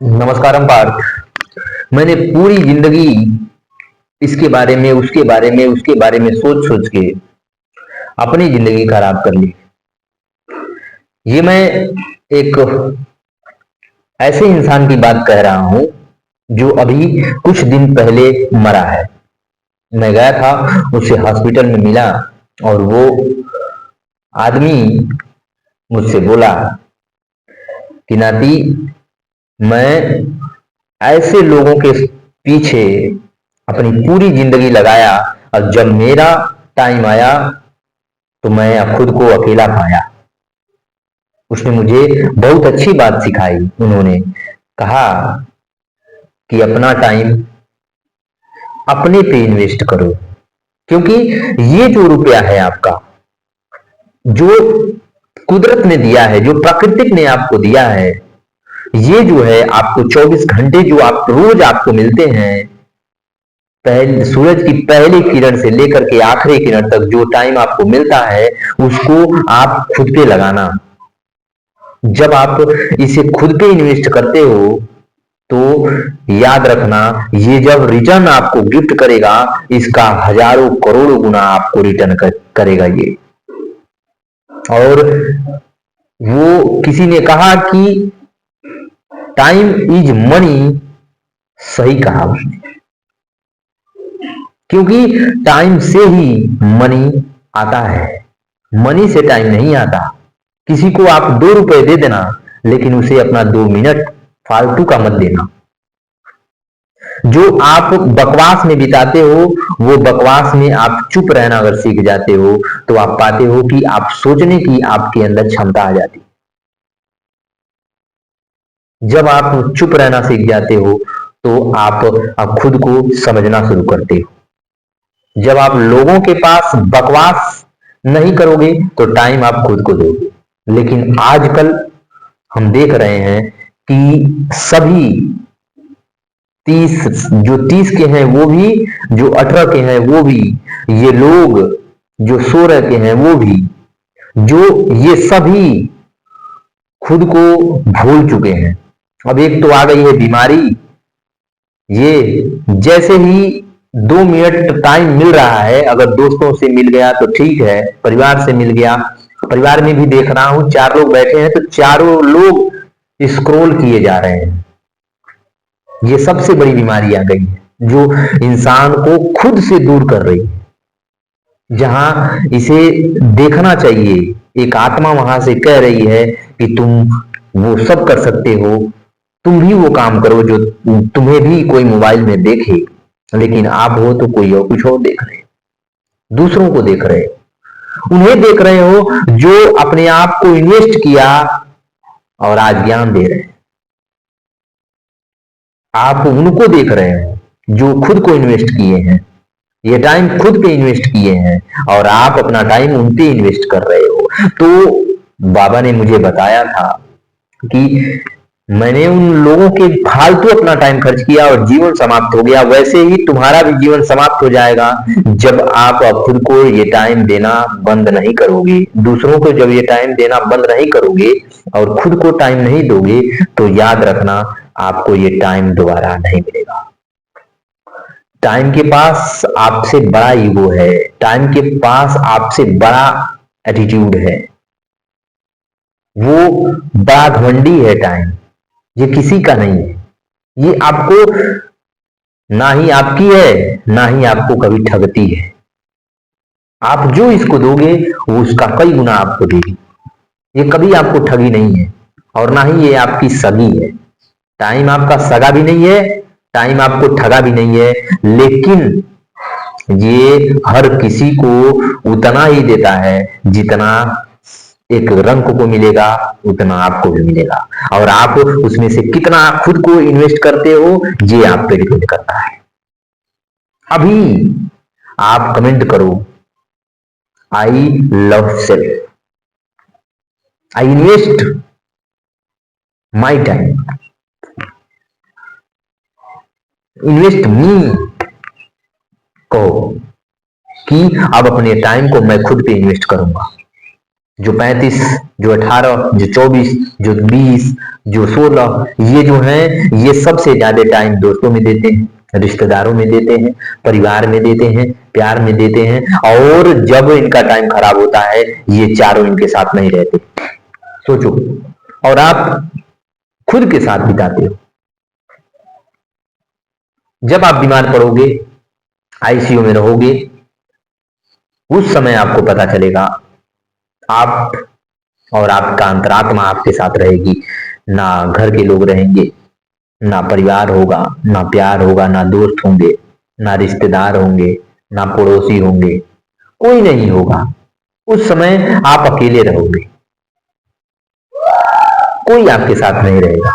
नमस्कारम पार्थ। मैंने पूरी जिंदगी इसके बारे में उसके बारे में सोच सोच के अपनी जिंदगी खराब कर ली। ये मैं एक ऐसे इंसान की बात कह रहा हूं जो अभी कुछ दिन पहले मरा है। मैं गया था, उससे हॉस्पिटल में मिला और वो आदमी मुझसे बोला कि नाती, मैं ऐसे लोगों के पीछे अपनी पूरी जिंदगी लगाया और जब मेरा टाइम आया तो मैं खुद को अकेला पाया। उसने मुझे बहुत अच्छी बात सिखाई। उन्होंने कहा कि अपना टाइम अपने पे इन्वेस्ट करो, क्योंकि ये जो रुपया है आपका, जो कुदरत ने दिया है, जो प्रकृति ने आपको दिया है, ये जो है आपको 24 घंटे जो आप रोज आपको मिलते हैं, पहले सूरज की पहली किरण से लेकर के आखिरी किरण तक जो टाइम आपको मिलता है, उसको आप खुद पे लगाना। जब आप इसे खुद पे इन्वेस्ट करते हो तो याद रखना, ये जब रिटर्न आपको गिफ्ट करेगा, इसका हजारों करोड़ों गुना आपको रिटर्न करेगा ये। और वो किसी ने कहा कि टाइम इज मनी, सही कहा उसने, क्योंकि टाइम से ही मनी आता है, मनी से टाइम नहीं आता। किसी को आप 2 रुपए दे देना, लेकिन उसे अपना 2 मिनट फालतू का मत देना। जो आप बकवास में बिताते हो, वो बकवास में आप चुप रहना अगर सीख जाते हो तो आप पाते हो कि आप सोचने की आपके अंदर क्षमता आ जाती। जब आप चुप रहना सीख जाते हो तो आप खुद को समझना शुरू करते हो। जब आप लोगों के पास बकवास नहीं करोगे तो टाइम आप खुद को दोगे। लेकिन आजकल हम देख रहे हैं कि सभी 30 के हैं वो भी, जो 18 के हैं वो भी, ये लोग जो 16 के हैं वो भी, जो ये सभी खुद को भूल चुके हैं। अब एक तो आ गई है बीमारी। ये जैसे ही 2 मिनट टाइम मिल रहा है, अगर दोस्तों से मिल गया तो ठीक है, परिवार से मिल गया, परिवार में भी देख रहा हूं 4 लोग बैठे हैं तो चारों लोग स्क्रॉल किए जा रहे हैं। ये सबसे बड़ी बीमारी आ गई है जो इंसान को खुद से दूर कर रही है। जहां इसे देखना चाहिए, एक आत्मा वहां से कह रही है कि तुम वो सब कर सकते हो, तुम भी वो काम करो जो तुम्हें भी कोई मोबाइल में देखे, लेकिन आप हो तो कोई और कुछ और देख रहे, दूसरों को देख रहे, उन्हें देख रहे हो जो अपने आप को इन्वेस्ट किया और आज ज्ञान दे रहे हैं। आप उनको देख रहे हो जो खुद को इन्वेस्ट किए हैं, ये टाइम खुद पे इन्वेस्ट किए हैं, और आप अपना टाइम उन पे इन्वेस्ट कर रहे हो। तो बाबा ने मुझे बताया था कि मैंने उन लोगों के फालतू अपना टाइम खर्च किया और जीवन समाप्त हो गया, वैसे ही तुम्हारा भी जीवन समाप्त हो जाएगा जब आप खुद को ये टाइम देना बंद नहीं करोगे। दूसरों को जब ये टाइम देना बंद नहीं करोगे और खुद को टाइम नहीं दोगे तो याद रखना, आपको ये टाइम दोबारा नहीं मिलेगा। टाइम के पास आपसे बड़ा ईगो है, टाइम के पास आपसे बड़ा एटीट्यूड है, वो बड़ा घमंडी है टाइम। ये किसी का नहीं है, ये आपको ना ही आपकी है, ना ही आपको कभी ठगती है। आप जो इसको दोगे वो उसका कई गुना आपको देगी। ये कभी आपको ठगी नहीं है और ना ही ये आपकी सगी है। टाइम आपका सगा भी नहीं है, टाइम आपको ठगा भी नहीं है, लेकिन ये हर किसी को उतना ही देता है जितना एक रंग को मिलेगा उतना आपको भी मिलेगा, और आप उसमें से कितना खुद को इन्वेस्ट करते हो ये आप पे डिपेंड करता है। अभी आप कमेंट करो, I love self, I invest my time, invest me, कहो कि अब अपने टाइम को मैं खुद पे इन्वेस्ट करूंगा। जो 35, जो 18, जो 24, जो 20, जो 16 ये जो है ये सबसे ज्यादा टाइम दोस्तों में देते हैं, रिश्तेदारों में देते हैं, परिवार में देते हैं, प्यार में देते हैं, और जब इनका टाइम खराब होता है ये चारों इनके साथ नहीं रहते। सोचो, और आप खुद के साथ बिताते हो। जब आप बीमार पड़ोगे, आईसीयू में रहोगे, उस समय आपको पता चलेगा, आप और आपका अंतरात्मा आपके साथ रहेगी। ना घर के लोग रहेंगे, ना परिवार होगा, ना प्यार होगा, ना दोस्त होंगे, ना रिश्तेदार होंगे, ना पड़ोसी होंगे, कोई नहीं होगा। उस समय आप अकेले रहोगे, कोई आपके साथ नहीं रहेगा।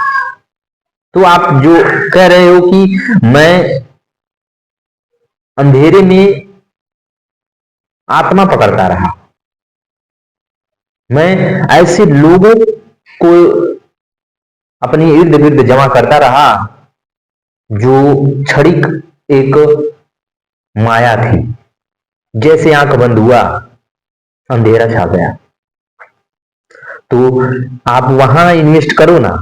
तो आप जो कह रहे हो कि मैं अंधेरे में आत्मा पकड़ता रहा, मैं ऐसे लोगों को अपनी इर्द गिर्द जमा करता रहा जो क्षणिक एक माया थी। जैसे आंख बंद हुआ, अंधेरा छा गया। तो आप वहां इन्वेस्ट करो ना,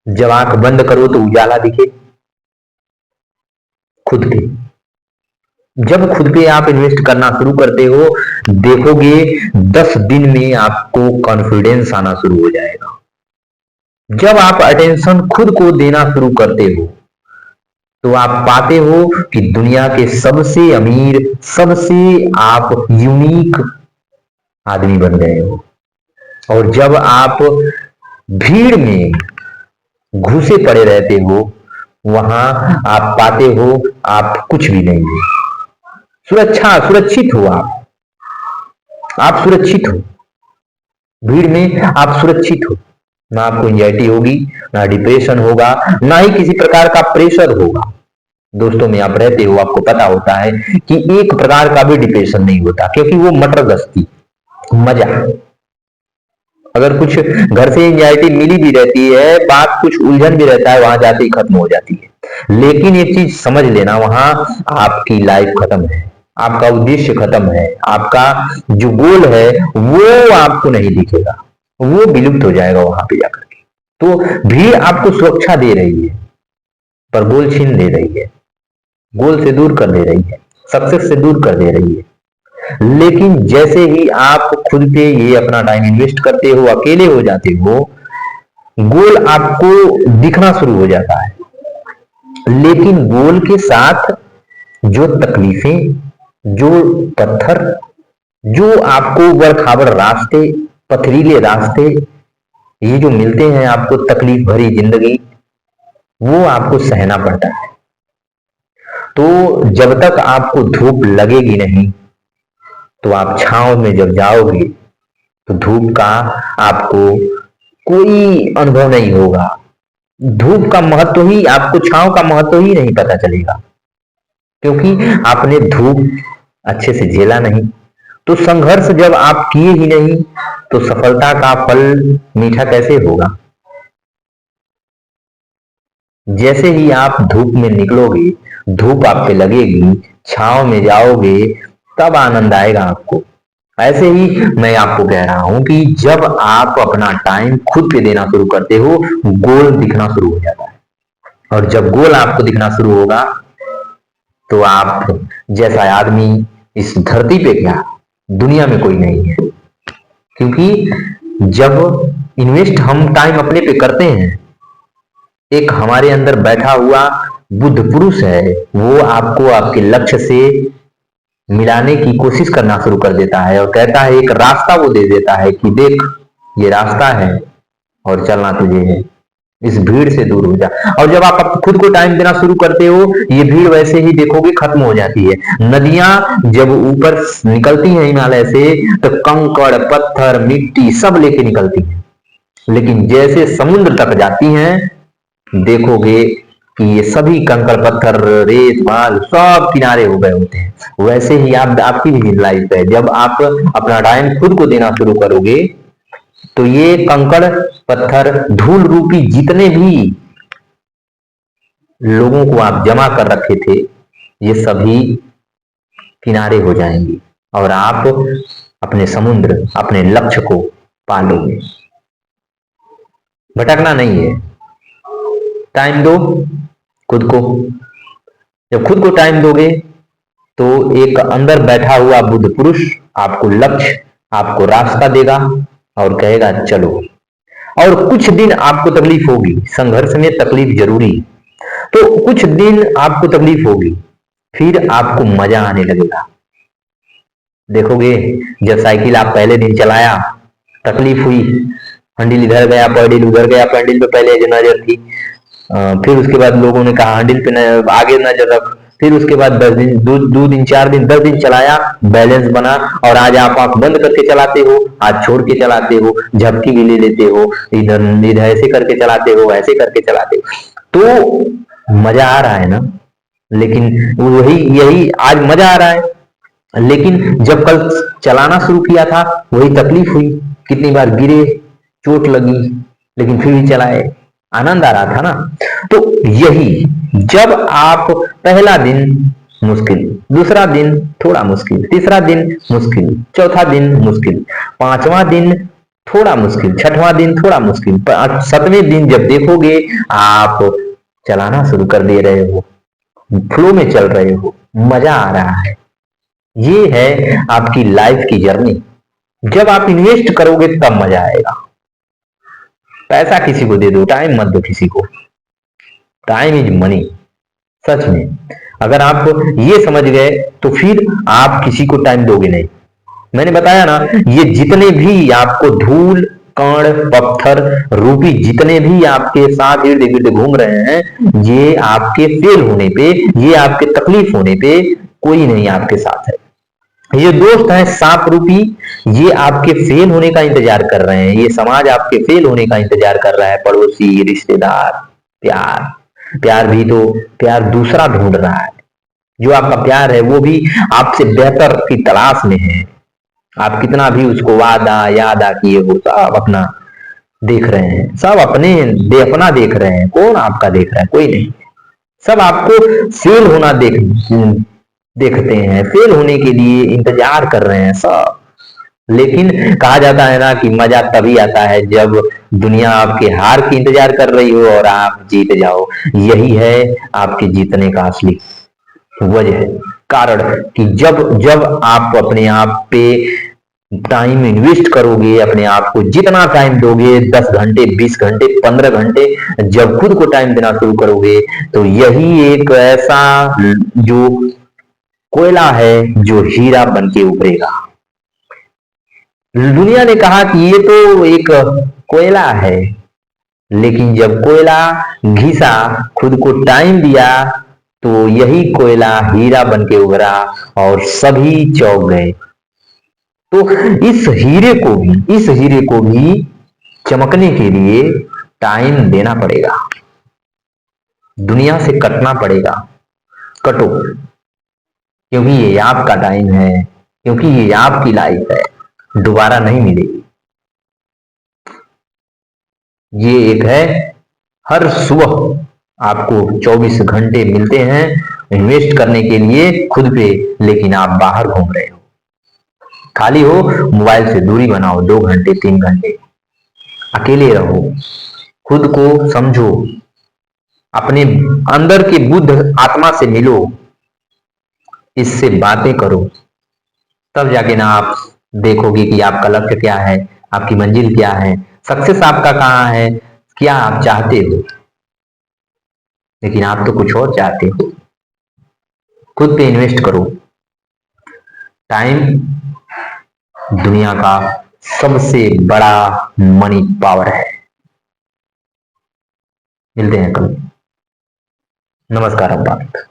जब आंख बंद करो तो उजाला दिखे खुद के। जब खुद पे आप इन्वेस्ट करना शुरू करते हो, देखोगे 10 दिन में आपको कॉन्फिडेंस आना शुरू हो जाएगा। जब आप अटेंशन खुद को देना शुरू करते हो, तो आप पाते हो कि दुनिया के सबसे अमीर, सबसे आप यूनिक आदमी बन गए हो। और जब आप भीड़ में घुसे पड़े रहते हो, वहां आप पाते हो आप कुछ भी नहीं हो। सुरक्षित हो आप सुरक्षित हो। भीड़ में आप सुरक्षित हो, ना आपको एंजाइटी होगी, ना डिप्रेशन होगा, ना ही किसी प्रकार का प्रेशर होगा। दोस्तों में आप रहते हो, आपको पता होता है कि एक प्रकार का भी डिप्रेशन नहीं होता, क्योंकि वो मटर गश्ती मजा। अगर कुछ घर से एंजाइटी मिली भी रहती है, बात कुछ उलझन भी रहता है, वहां जाते ही खत्म हो जाती है। लेकिन एक चीज समझ लेना, वहां आपकी लाइफ खत्म है, आपका उद्देश्य खत्म है, आपका जो गोल है वो आपको नहीं दिखेगा, वो विलुप्त हो जाएगा वहां पे जाकर के। तो भीड़ आपको सुरक्षा दे रही है, पर गोल छीन ले रही है, गोल से दूर कर दे रही है, सक्सेस से दूर कर दे रही है। लेकिन जैसे ही आप खुद पे ये अपना टाइम इन्वेस्ट करते हो, अकेले हो जाते हो, गोल आपको दिखना शुरू हो जाता है। लेकिन गोल के साथ जो तकलीफें, जो पत्थर, जो आपको उबड़ खाबड़ रास्ते, पथरीले रास्ते, ये जो मिलते हैं आपको, तकलीफ भरी जिंदगी, वो आपको सहना पड़ता है। तो जब तक आपको धूप लगेगी नहीं, तो आप छांव में जब जाओगे तो धूप का आपको कोई अनुभव नहीं होगा। धूप का महत्व ही, आपको छांव का महत्व ही नहीं पता चलेगा, क्योंकि आपने धूप अच्छे से झेला नहीं। तो संघर्ष जब आप किए ही नहीं, तो सफलता का फल मीठा कैसे होगा। जैसे ही आप धूप में निकलोगे, धूप आप पे लगेगी, छांव में जाओगे, तब आनंद आएगा आपको। ऐसे ही मैं आपको कह रहा हूं कि जब आप अपना टाइम खुद पे देना शुरू करते हो, गोल दिखना शुरू हो जाता है। और जब गोल आपको दिखना शुरू होगा, तो आप जैसा आदमी इस धरती पे क्या, दुनिया में कोई नहीं है। क्योंकि जब इन्वेस्ट हम टाइम अपने पे करते हैं, एक हमारे अंदर बैठा हुआ बुद्ध पुरुष है, वो आपको आपके लक्ष्य से मिलाने की कोशिश करना शुरू कर देता है, और कहता है, एक रास्ता वो दे देता है कि देख ये रास्ता है और चलना तुझे है, इस भीड़ से दूर हो जा। और जब आप खुद को टाइम देना शुरू करते हो, ये भीड़ वैसे ही देखोगे खत्म हो जाती है। नदियां जब ऊपर निकलती हैं हिमालय से, तो कंकड़, पत्थर, मिट्टी सब लेके निकलती हैं। लेकिन जैसे समुद्र तक जाती हैं, देखोगे कि ये सभी कंकड़, पत्थर, रेत, बाल सब किनारे हो गए होते हैं। वैसे ही आपकी भी लाइफ है। जब आप अपना टाइम खुद को देना शुरू करोगे, तो ये कंकड़, पत्थर, धूल रूपी जितने भी लोगों को आप जमा कर रखे थे, ये सभी किनारे हो जाएंगे, और आप अपने समुद्र, अपने लक्ष्य को पालोगे। भटकना नहीं है। टाइम दो खुद को। जब खुद को टाइम दोगे तो एक अंदर बैठा हुआ बुद्ध पुरुष आपको लक्ष्य, आपको रास्ता देगा और कहेगा चलो। और कुछ दिन आपको तकलीफ होगी, संघर्ष में तकलीफ जरूरी, तो कुछ दिन आपको तकलीफ होगी, फिर आपको मजा आने लगेगा। देखोगे जब साइकिल आप पहले दिन चलाया, तकलीफ हुई, हैंडल इधर गया, पैडल उधर गया, पैडल पे पहले जो नजर थी, फिर उसके बाद लोगों ने कहा हैंडल पे आगे नजर रख, फिर उसके बाद 10 दिन, 2 दिन 4 दिन 10 दिन चलाया, बैलेंस बना, और आज आप आंख बंद करके चलाते हो, हाथ छोड़ के चलाते हो, झपकी भी ले लेते हो, इधर इधर ऐसे करके चलाते हो, ऐसे करके चलाते हो, तो मजा आ रहा है ना। लेकिन वही यही आज मजा आ रहा है, लेकिन जब कल चलाना शुरू किया था वही तकलीफ हुई, कितनी बार गिरे, चोट लगी, लेकिन फिर भी चलाए, आनंद आ रहा था ना। तो यही, जब आप पहला दिन मुश्किल, दूसरा दिन थोड़ा मुश्किल, तीसरा दिन मुश्किल, चौथा दिन मुश्किल, पांचवा दिन थोड़ा मुश्किल, छठवां दिन थोड़ा मुश्किल, 7वें दिन जब देखोगे आप चलाना शुरू कर दे रहे हो, फ्लो में चल रहे हो, मजा आ रहा है। ये है आपकी लाइफ की जर्नी। जब आप इन्वेस्ट करोगे तब मजा आएगा। पैसा किसी को दे दो, टाइम मत दो किसी को। Time is money. सच में अगर आप ये समझ गए तो फिर आप किसी को टाइम दोगे नहीं। मैंने बताया ना, ये जितने भी आपको धूल कण पत्थर रूपी जितने भी आपके साथ इर्द गिर्द घूम रहे हैं, ये आपके फेल होने पे, ये आपके तकलीफ होने पे कोई नहीं आपके साथ है। ये दोस्त है सांप रूपी, ये आपके फेल होने का इंतजार कर रहे हैं, ये समाज आपके फेल होने का इंतजार कर रहा है, पड़ोसी, रिश्तेदार, प्यार। प्यार भी तो प्यार दूसरा ढूंढ रहा है। जो आपका प्यार है वो भी आपसे बेहतर की तलाश में है। आप कितना भी उसको वादा यादा किए हो, सब अपना देख रहे हैं, सब अपना देख रहे हैं। कौन आपका देख रहा है? कोई नहीं। सब आपको फेल होना देखते हैं, फेल होने के लिए इंतजार कर रहे हैं सब। लेकिन कहा जाता है ना कि मजा तभी आता है जब दुनिया आपके हार की इंतजार कर रही हो और आप जीत जाओ। यही है आपके जीतने का असली वजह, कारण कि जब जब आप अपने आप पे टाइम इन्वेस्ट करोगे, अपने आप को जितना टाइम दोगे, 10 घंटे 20 घंटे 15 घंटे, जब खुद को टाइम देना शुरू करोगे, तो यही एक ऐसा जो कोयला है जो हीरा बन के उभरेगा। दुनिया ने कहा कि ये तो एक कोयला है, लेकिन जब कोयला घिसा, खुद को टाइम दिया, तो यही कोयला हीरा बन के उभरा और सभी चौंक गए। तो इस हीरे को भी चमकने के लिए टाइम देना पड़ेगा, दुनिया से कटना पड़ेगा। कटो, क्योंकि ये आपका टाइम है, क्योंकि ये आपकी लाइफ है, दोबारा नहीं मिलेगी। ये एक है, हर सुबह आपको 24 घंटे मिलते हैं इन्वेस्ट करने के लिए खुद पे, लेकिन आप बाहर घूम रहे हो। खाली हो, मोबाइल से दूरी बनाओ, 2 घंटे 3 घंटे अकेले रहो, खुद को समझो, अपने अंदर के बुद्ध आत्मा से मिलो, इससे बातें करो, तब जाके ना आप देखोगे कि आपका लक्ष्य क्या है, आपकी मंजिल क्या है, सक्सेस आपका कहाँ है, क्या आप चाहते हो। लेकिन आप तो कुछ और चाहते हो। खुद पे इन्वेस्ट करो। टाइम दुनिया का सबसे बड़ा मनी पावर है। मिलते हैं कल। नमस्कार। अब बात